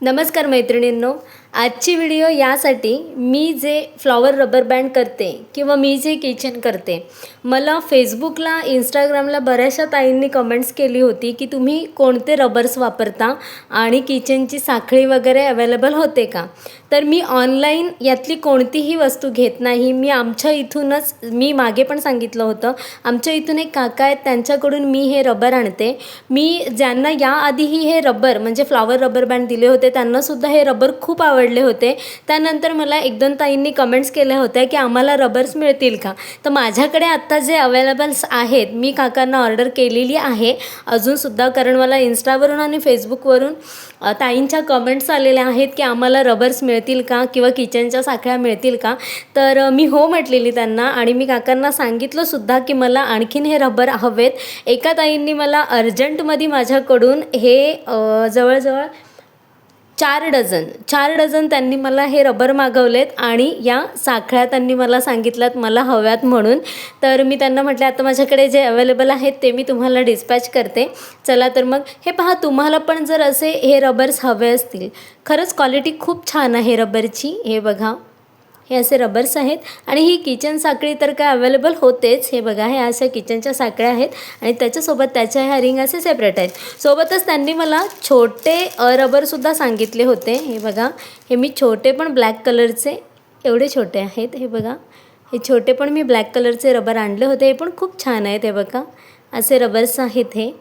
नमस्कार मैत्रिणींनो, आजची व्हिडिओ यासाठी मी जे फ्लॉवर रबर बँड करते किंवा मी जे किचन करते, मला फेसबुकला इंस्टाग्रामला बऱ्याचशा ताईंनी कमेंट्स केली होती की तुम्ही कोणते रबर्स वापरता आणि किचनची साखळी वगैरे अवेलेबल होते का. तर मी ऑनलाईन यातली कोणतीही वस्तू घेत नाही. मी आमच्या इथूनच, मी मागे पण सांगितलं होतं, आमच्या इथून एक काका आहेत त्यांच्याकडून मी हे रबर आणते. मी ज्यांना याआधीही हे रबर म्हणजे फ्लॉवर रबर बँड दिले होते त्यांनासुद्धा हे रबर खूप आवडले होते. त्यानंतर मला 1-2 ताईंनी कमेंट्स केल्या होत्या की आम्हाला रबर्स मिळतील का. तर माझ्याकडे आत्ता जे अवेलेबल्स आहेत मी काकांना ऑर्डर केलेली आहे अजूनसुद्धा, कारण मला इंस्टावरून आणि फेसबुकवरून ताईंच्या कमेंट्स आलेल्या आहेत की आम्हाला रबर्स मिळतील का किंवा किचनच्या साखळ्या मिळतील का. तर मी हो म्हटलेली त्यांना आणि मी काकांना सांगितलंसुद्धा की मला आणखीन हे रबर हवेत. एका ताईंनी मला अर्जंटमध्ये माझ्याकडून हे जवळजवळ 4 डझन त्यांनी मला हे रबर मागवलेत आणि या साखळ्या त्यांनी मला सांगितल्यात मला हव्यात म्हणून. तर मी त्यांना म्हटलं आता माझ्याकडे जे अवेलेबल आहेत ते मी तुम्हाला डिस्पॅच करते. चला तर मग हे पहा, तुम्हाला पण जर असे हे रबर्स हवे असतील, खरंच क्वालिटी खूप छान आहे रबरची. हे बघा, हे असे रबर्स आहेत आणि ही किचन साखळी तर काय अवेलेबल होतेच. हे बघा, हे अशा किचनच्या साखळ्या आहेत आणि त्याच्यासोबत त्याच्या ह्या रिंग असे सेपरेट आहेत. सोबतच त्यांनी मला छोटे रबरसुद्धा सांगितले होते. हे बघा, हे मी छोटे पण ब्लॅक कलरचे, एवढे छोटे आहेत. हे बघा, हे छोटे पण मी ब्लॅक कलरचे रबर आणले होते. हे पण खूप छान आहेत. हे बघा, असे रबर्स आहेत. हे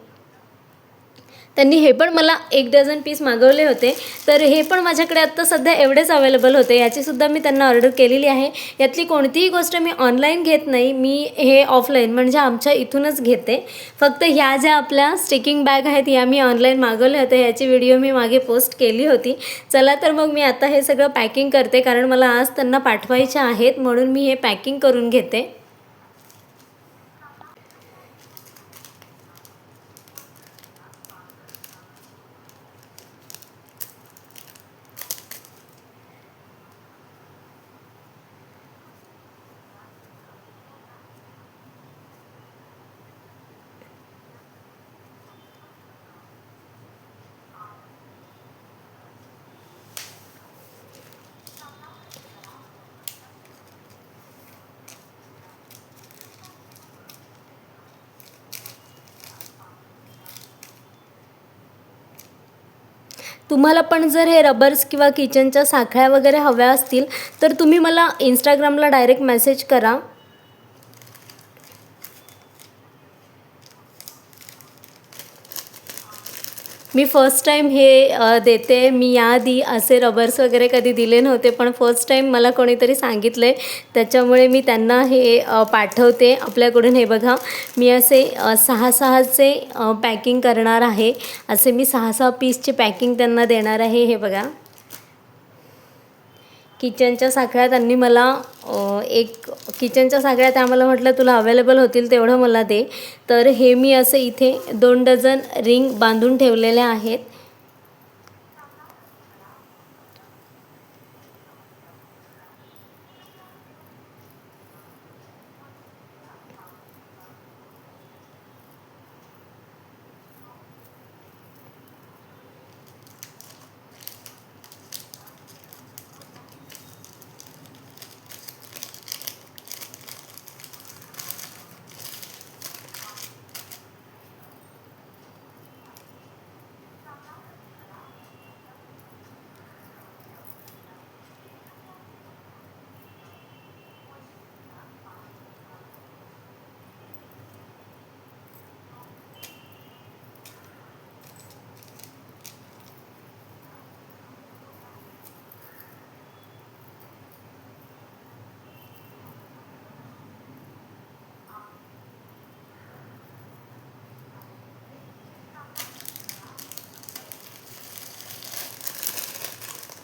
त्यांनी हे पण मला 1 डझन पीस मागवले होते. तर हे पण माझ्याकडे आत्ता सध्या एवढेच अवेलेबल होते. याचीसुद्धा मी त्यांना ऑर्डर केलेली आहे. यातली कोणतीही गोष्ट मी ऑनलाईन घेत नाही, मी हे ऑफलाईन म्हणजे आमच्या इथूनच घेते. फक्त ह्या ज्या आपल्या स्टिकिंग बॅग आहेत या मी ऑनलाईन मागवल्या होत्या. याची व्हिडिओ मी मागे पोस्ट केली होती. चला तर मग मी आता हे सगळं पॅकिंग करते, कारण मला आज त्यांना पाठवायचे आहेत म्हणून मी हे पॅकिंग करून घेते. तुम्हाला पण जर हे रबर्स किंवा किचनच्या साखळ्या वगैरे हव्या असतील तर तुम्ही मला इंस्टाग्रामला डायरेक्ट मेसेज करा. मी फर्स्ट टाईम हे देते. मी याआधी असे रबर्स वगैरे कधी दिले नव्हते, पण फर्स्ट टाईम मला कोणीतरी सांगितलं आहे त्याच्यामुळे मी त्यांना हे पाठवते आपल्याकडून. हे बघा, मी असे 6-6चे पॅकिंग करणार आहे. असे मी 6-6 पीसचे पॅकिंग त्यांना देणार आहे. हे बघा, किचनच्या साखळ्या त्यांनी मला एक किचनच्या साखळ्या त्या मला म्हटलं तुला अवेलेबल होतील तेवढं मला दे. तर हे मी असे इथे 2 डझन रिंग बांधून ठेवलेल्या आहेत.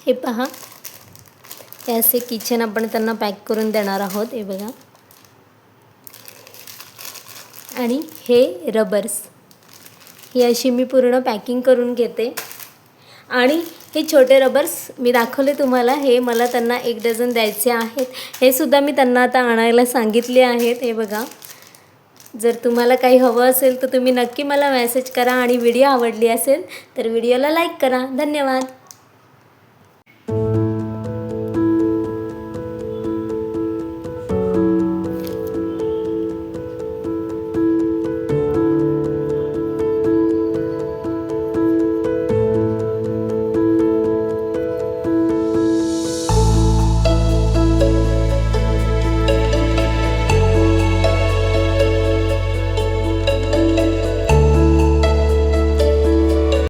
हे पहा, हे असे किचन आपण त्यांना पॅक करून देणार आहोत. हे बघा, आणि हे रबर्स ही अशी मी पूर्ण पॅकिंग करून घेते. आणि हे छोटे रबर्स मी दाखवले तुम्हाला, हे मला त्यांना 1 डझन द्यायचे आहेत. हे सुद्धा मी त्यांना आता आणायला सांगितले आहेत. हे बघा, जर तुम्हाला काही हवं असेल तर तुम्ही नक्की मला मेसेज करा आणि व्हिडिओ आवडली असेल तर व्हिडिओला लाईक करा. धन्यवाद.